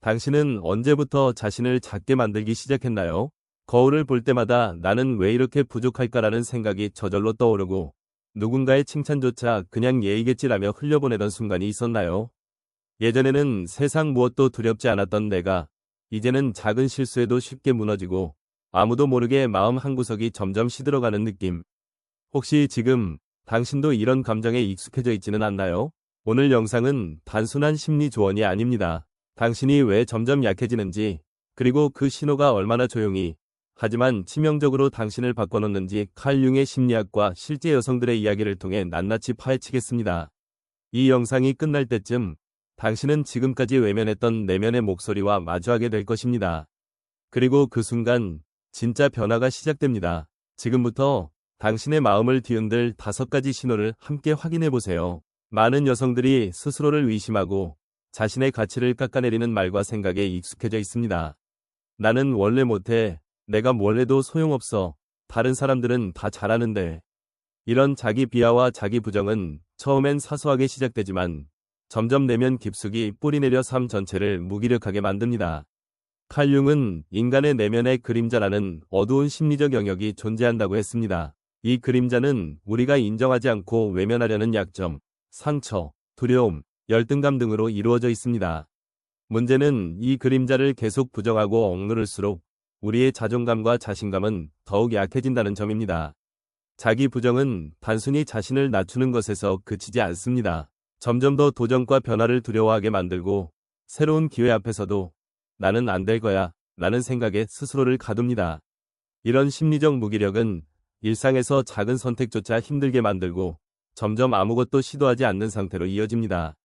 당신은 언제부터 자신을 작게 만들기 시작했나요? 거울을 볼 때마다 나는 왜 이렇게 부족할까라는 생각이 저절로 떠오르고 누군가의 칭찬조차 그냥 예의겠지라며 흘려보내던 순간이 있었나요? 예전에는 세상 무엇도 두렵지 않았던 내가 이제는 작은 실수에도 쉽게 무너지고 아무도 모르게 마음 한구석이 점점 시들어가는 느낌. 혹시 지금 당신도 이런 감정에 익숙해져 있지는 않나요? 오늘 영상은 단순한 심리 조언이 아닙니다. 당신이 왜 점점 약해지는지, 그리고 그 신호가 얼마나 조용히 하지만 치명적으로 당신을 바꿔놓는지 칼 융의 심리학과 실제 여성들의 이야기를 통해 낱낱이 파헤치겠습니다. 이 영상이 끝날 때쯤 당신은 지금까지 외면했던 내면의 목소리와 마주하게 될 것입니다. 그리고 그 순간 진짜 변화가 시작됩니다. 지금부터 당신의 마음을 뒤흔들 5가지 신호를 함께 확인해 보세요. 많은 여성들이 스스로를 의심하고 자신의 가치를 깎아내리는 말과 생각에 익숙해져 있습니다. 나는 원래 못해. 내가 뭘 해도 소용없어. 다른 사람들은 다 잘하는데. 이런 자기 비하와 자기 부정은 처음엔 사소하게 시작되지만 점점 내면 깊숙이 뿌리내려 삶 전체를 무기력하게 만듭니다. 칼 융은 인간의 내면의 그림자라는 어두운 심리적 영역이 존재한다고 했습니다. 이 그림자는 우리가 인정하지 않고 외면하려는 약점, 상처, 두려움, 열등감 등으로 이루어져 있습니다. 문제는 이 그림자를 계속 부정하고 억누를수록 우리의 자존감과 자신감은 더욱 약해진다는 점입니다. 자기 부정은 단순히 자신을 낮추는 것에서 그치지 않습니다. 점점 더 도전과 변화를 두려워하게 만들고 새로운 기회 앞에서도 나는 안 될 거야 라는 생각에 스스로를 가둡니다. 이런 심리적 무기력은 일상에서 작은 선택조차 힘들게 만들고 점점 아무것도 시도하지 않는 상태로 이어집니다.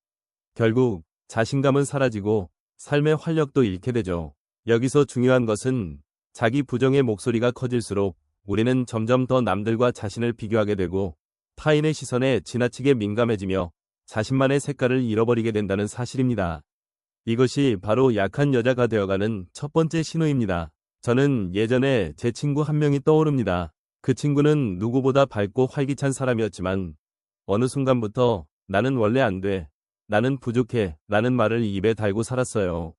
결국 자신감은 사라지고 삶의 활력도 잃게 되죠. 여기서 중요한 것은 자기 부정의 목소리가 커질수록 우리는 점점 더 남들과 자신을 비교하게 되고 타인의 시선에 지나치게 민감해지며 자신만의 색깔을 잃어버리게 된다는 사실입니다. 이것이 바로 약한 여자가 되어가는 첫 번째 신호입니다. 저는 예전에 제 친구 한 명이 떠오릅니다. 그 친구는 누구보다 밝고 활기찬 사람이었지만 어느 순간부터 나는 원래 안 돼, 나는 부족해 라는 말을 입에 달고 살았어요.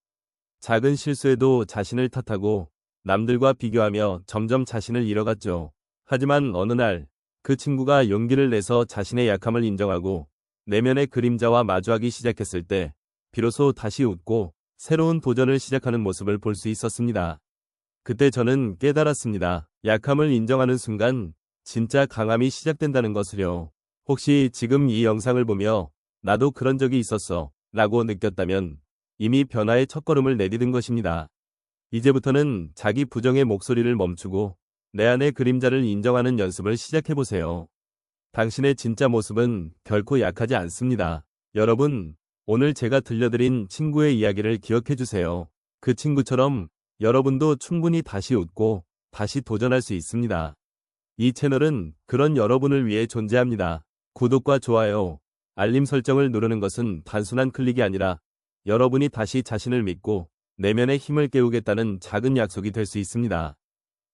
작은 실수에도 자신을 탓하고 남들과 비교하며 점점 자신을 잃어갔죠. 하지만 어느 날 그 친구가 용기를 내서 자신의 약함을 인정하고 내면의 그림자와 마주하기 시작했을 때 비로소 다시 웃고 새로운 도전을 시작하는 모습을 볼 수 있었습니다. 그때 저는 깨달았습니다. 약함을 인정하는 순간 진짜 강함이 시작된다는 것을요. 혹시 지금 이 영상을 보며 나도 그런 적이 있었어 라고 느꼈다면 이미 변화의 첫걸음을 내디딘 것입니다. 이제부터는 자기 부정의 목소리를 멈추고 내 안의 그림자를 인정하는 연습을 시작해보세요. 당신의 진짜 모습은 결코 약하지 않습니다. 여러분, 오늘 제가 들려드린 친구의 이야기를 기억해주세요. 그 친구처럼 여러분도 충분히 다시 웃고 다시 도전할 수 있습니다. 이 채널은 그런 여러분을 위해 존재합니다. 구독과 좋아요, 알림 설정을 누르는 것은 단순한 클릭이 아니라 여러분이 다시 자신을 믿고 내면의 힘을 깨우겠다는 작은 약속이 될 수 있습니다.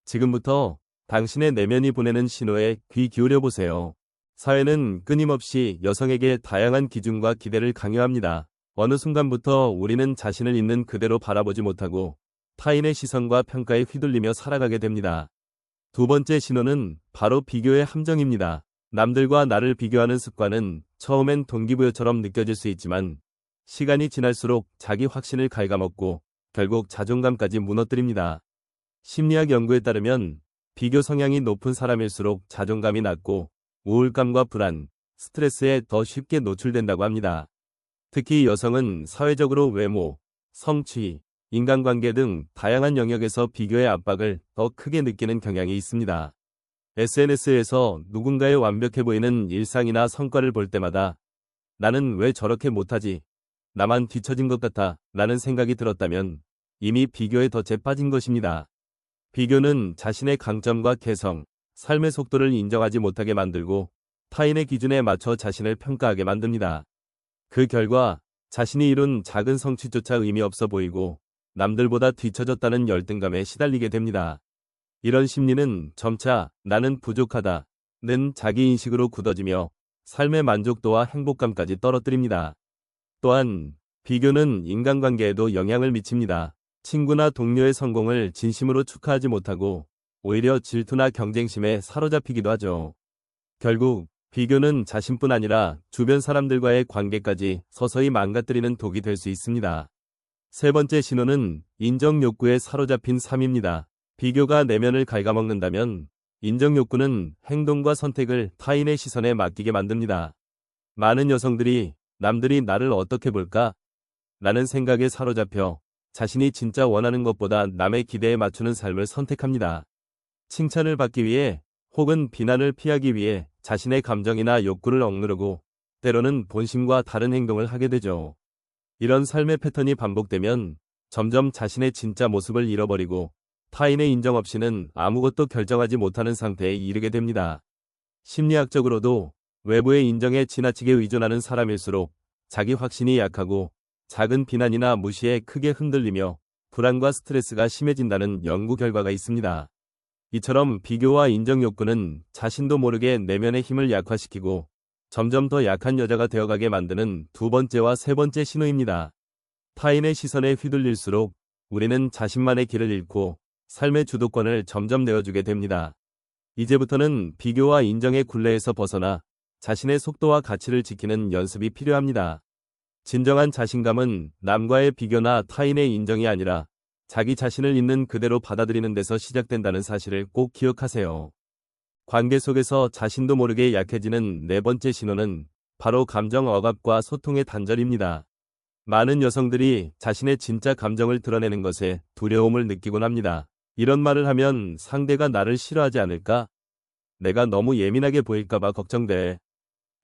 지금부터 당신의 내면이 보내는 신호에 귀 기울여 보세요. 사회는 끊임없이 여성에게 다양한 기준과 기대를 강요합니다. 어느 순간부터 우리는 자신을 있는 그대로 바라보지 못하고 타인의 시선과 평가에 휘둘리며 살아가게 됩니다. 두 번째 신호는 바로 비교의 함정입니다. 남들과 나를 비교하는 습관은 처음엔 동기부여처럼 느껴질 수 있지만 시간이 지날수록 자기 확신을 갉아먹고 결국 자존감까지 무너뜨립니다. 심리학 연구에 따르면 비교 성향이 높은 사람일수록 자존감이 낮고 우울감과 불안, 스트레스에 더 쉽게 노출된다고 합니다. 특히 여성은 사회적으로 외모, 성취, 인간관계 등 다양한 영역에서 비교의 압박을 더 크게 느끼는 경향이 있습니다. SNS에서 누군가의 완벽해 보이는 일상이나 성과를 볼 때마다 나는 왜 저렇게 못하지? 나만 뒤처진 것 같아 라는 생각이 들었다면 이미 비교에 덫에 빠진 것입니다. 비교는 자신의 강점과 개성, 삶의 속도를 인정하지 못하게 만들고 타인의 기준에 맞춰 자신을 평가하게 만듭니다. 그 결과 자신이 이룬 작은 성취조차 의미 없어 보이고 남들보다 뒤처졌다는 열등감에 시달리게 됩니다. 이런 심리는 점차 나는 부족하다는 자기인식으로 굳어지며 삶의 만족도와 행복감까지 떨어뜨립니다. 또한 비교는 인간관계에도 영향을 미칩니다. 친구나 동료의 성공을 진심으로 축하하지 못하고 오히려 질투나 경쟁심에 사로잡히기도 하죠. 결국 비교는 자신뿐 아니라 주변 사람들과의 관계까지 서서히 망가뜨리는 독이 될 수 있습니다. 세 번째 신호는 인정 욕구에 사로잡힌 삶입니다. 비교가 내면을 갉아먹는다면 인정 욕구는 행동과 선택을 타인의 시선에 맡기게 만듭니다. 많은 여성들이 남들이 나를 어떻게 볼까? 라는 생각에 사로잡혀 자신이 진짜 원하는 것보다 남의 기대에 맞추는 삶을 선택합니다. 칭찬을 받기 위해 혹은 비난을 피하기 위해 자신의 감정이나 욕구를 억누르고 때로는 본심과 다른 행동을 하게 되죠. 이런 삶의 패턴이 반복되면 점점 자신의 진짜 모습을 잃어버리고 타인의 인정 없이는 아무것도 결정하지 못하는 상태에 이르게 됩니다. 심리학적으로도 외부의 인정에 지나치게 의존하는 사람일수록 자기 확신이 약하고 작은 비난이나 무시에 크게 흔들리며 불안과 스트레스가 심해진다는 연구 결과가 있습니다. 이처럼 비교와 인정 욕구는 자신도 모르게 내면의 힘을 약화시키고 점점 더 약한 여자가 되어가게 만드는 두 번째와 세 번째 신호입니다. 타인의 시선에 휘둘릴수록 우리는 자신만의 길을 잃고 삶의 주도권을 점점 내어주게 됩니다. 이제부터는 비교와 인정의 굴레에서 벗어나 자신의 속도와 가치를 지키는 연습이 필요합니다. 진정한 자신감은 남과의 비교나 타인의 인정이 아니라 자기 자신을 있는 그대로 받아들이는 데서 시작된다는 사실을 꼭 기억하세요. 관계 속에서 자신도 모르게 약해지는 네 번째 신호는 바로 감정 억압과 소통의 단절입니다. 많은 여성들이 자신의 진짜 감정을 드러내는 것에 두려움을 느끼곤 합니다. 이런 말을 하면 상대가 나를 싫어하지 않을까? 내가 너무 예민하게 보일까봐 걱정돼.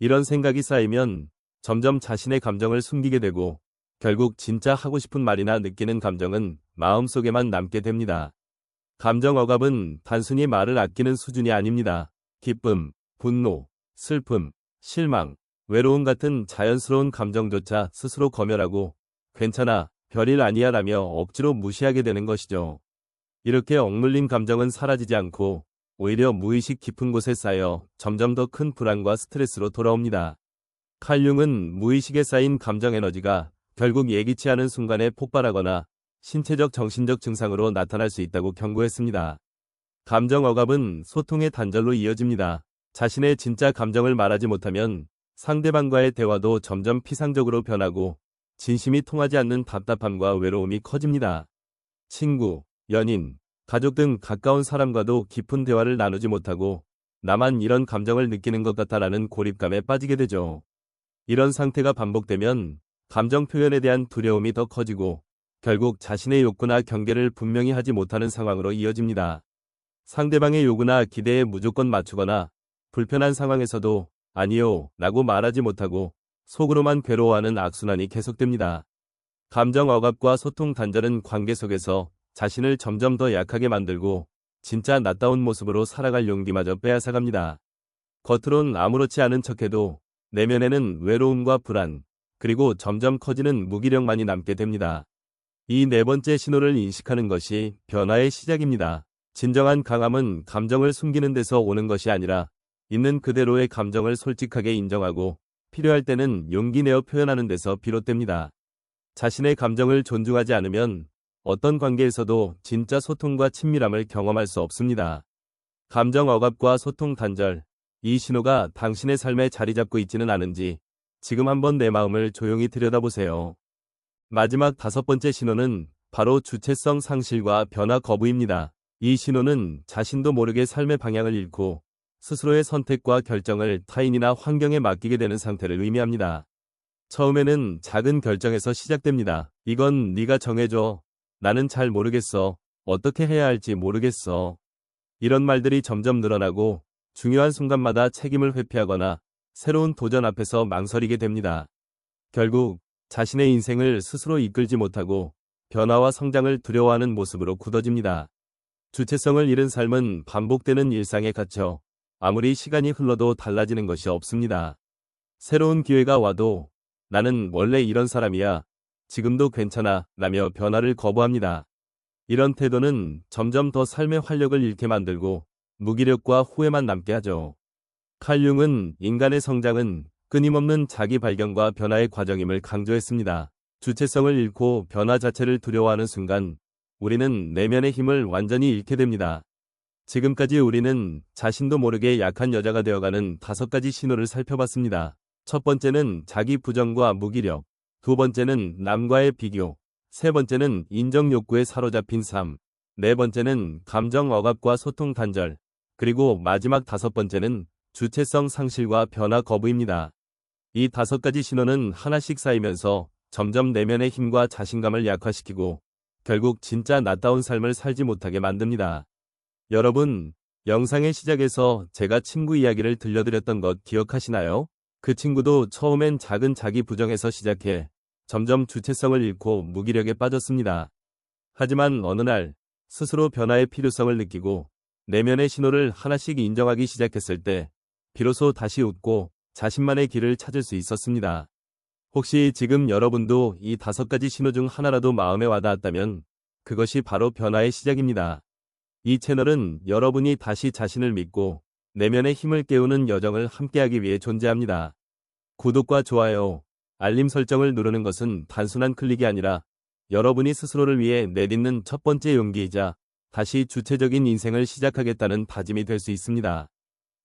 이런 생각이 쌓이면 점점 자신의 감정을 숨기게 되고 결국 진짜 하고 싶은 말이나 느끼는 감정은 마음속에만 남게 됩니다. 감정 억압은 단순히 말을 아끼는 수준이 아닙니다. 기쁨, 분노, 슬픔, 실망, 외로움 같은 자연스러운 감정조차 스스로 검열하고 괜찮아, 별일 아니야 라며 억지로 무시하게 되는 것이죠. 이렇게 억눌린 감정은 사라지지 않고 오히려 무의식 깊은 곳에 쌓여 점점 더 큰 불안과 스트레스로 돌아옵니다. 칼륨은 무의식에 쌓인 감정 에너지가 결국 예기치 않은 순간에 폭발하거나 신체적 정신적 증상으로 나타날 수 있다고 경고했습니다. 감정 억압은 소통의 단절로 이어집니다. 자신의 진짜 감정을 말하지 못하면 상대방과의 대화도 점점 피상적으로 변하고 진심이 통하지 않는 답답함과 외로움이 커집니다. 친구, 연인, 가족 등 가까운 사람과도 깊은 대화를 나누지 못하고 나만 이런 감정을 느끼는 것 같다라는 고립감에 빠지게 되죠. 이런 상태가 반복되면 감정 표현에 대한 두려움이 더 커지고 결국 자신의 욕구나 경계를 분명히 하지 못하는 상황으로 이어집니다. 상대방의 요구나 기대에 무조건 맞추거나 불편한 상황에서도 아니요 라고 말하지 못하고 속으로만 괴로워하는 악순환이 계속됩니다. 감정 억압과 소통 단절은 관계 속에서 자신을 점점 더 약하게 만들고 진짜 낯다운 모습으로 살아갈 용기마저 빼앗아갑니다. 겉으론 아무렇지 않은 척해도 내면에는 외로움과 불안, 그리고 점점 커지는 무기력만이 남게 됩니다. 이 네 번째 신호를 인식하는 것이 변화의 시작입니다. 진정한 강함은 감정을 숨기는 데서 오는 것이 아니라 있는 그대로의 감정을 솔직하게 인정하고 필요할 때는 용기 내어 표현하는 데서 비롯됩니다. 자신의 감정을 존중하지 않으면 어떤 관계에서도 진짜 소통과 친밀함을 경험할 수 없습니다. 감정 억압과 소통 단절, 이 신호가 당신의 삶에 자리 잡고 있지는 않은지 지금 한번 내 마음을 조용히 들여다보세요. 마지막 다섯 번째 신호는 바로 주체성 상실과 변화 거부입니다. 이 신호는 자신도 모르게 삶의 방향을 잃고 스스로의 선택과 결정을 타인이나 환경에 맡기게 되는 상태를 의미합니다. 처음에는 작은 결정에서 시작됩니다. 이건 네가 정해줘. 나는 잘 모르겠어. 어떻게 해야 할지 모르겠어. 이런 말들이 점점 늘어나고 중요한 순간마다 책임을 회피하거나 새로운 도전 앞에서 망설이게 됩니다. 결국 자신의 인생을 스스로 이끌지 못하고 변화와 성장을 두려워하는 모습으로 굳어집니다. 주체성을 잃은 삶은 반복되는 일상에 갇혀 아무리 시간이 흘러도 달라지는 것이 없습니다. 새로운 기회가 와도 나는 원래 이런 사람이야. 지금도 괜찮아. 라며 변화를 거부합니다. 이런 태도는 점점 더 삶의 활력을 잃게 만들고 무기력과 후회만 남게 하죠. 칼 융은 인간의 성장은 끊임없는 자기 발견과 변화의 과정임을 강조했습니다. 주체성을 잃고 변화 자체를 두려워하는 순간 우리는 내면의 힘을 완전히 잃게 됩니다. 지금까지 우리는 자신도 모르게 약한 여자가 되어가는 5가지 신호를 살펴봤습니다. 첫 번째는 자기 부정과 무기력, 두 번째는 남과의 비교, 세 번째는 인정 욕구에 사로잡힌 삶, 네 번째는 감정 억압과 소통 단절, 그리고 마지막 5번째는 주체성 상실과 변화 거부입니다. 이 5가지 신호는 하나씩 쌓이면서 점점 내면의 힘과 자신감을 약화시키고 결국 진짜 낫다운 삶을 살지 못하게 만듭니다. 여러분, 영상의 시작에서 제가 친구 이야기를 들려드렸던 것 기억하시나요? 그 친구도 처음엔 작은 자기 부정에서 시작해 점점 주체성을 잃고 무기력에 빠졌습니다. 하지만 어느 날 스스로 변화의 필요성을 느끼고 내면의 신호를 하나씩 인정하기 시작했을 때 비로소 다시 웃고 자신만의 길을 찾을 수 있었습니다. 혹시 지금 여러분도 이 5가지 신호 중 하나라도 마음에 와닿았다면 그것이 바로 변화의 시작입니다. 이 채널은 여러분이 다시 자신을 믿고 내면의 힘을 깨우는 여정을 함께하기 위해 존재합니다. 구독과 좋아요, 알림 설정을 누르는 것은 단순한 클릭이 아니라 여러분이 스스로를 위해 내딛는 첫 번째 용기이자 다시 주체적인 인생을 시작하겠다는 다짐이 될 수 있습니다.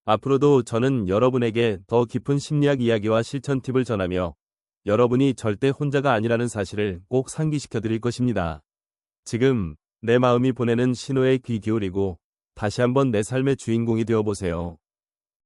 앞으로도 저는 여러분에게 더 깊은 심리학 이야기와 실천 팁을 전하며 여러분이 절대 혼자가 아니라는 사실을 꼭 상기시켜 드릴 것입니다. 지금 내 마음이 보내는 신호에 귀 기울이고 다시 한번 내 삶의 주인공이 되어 보세요.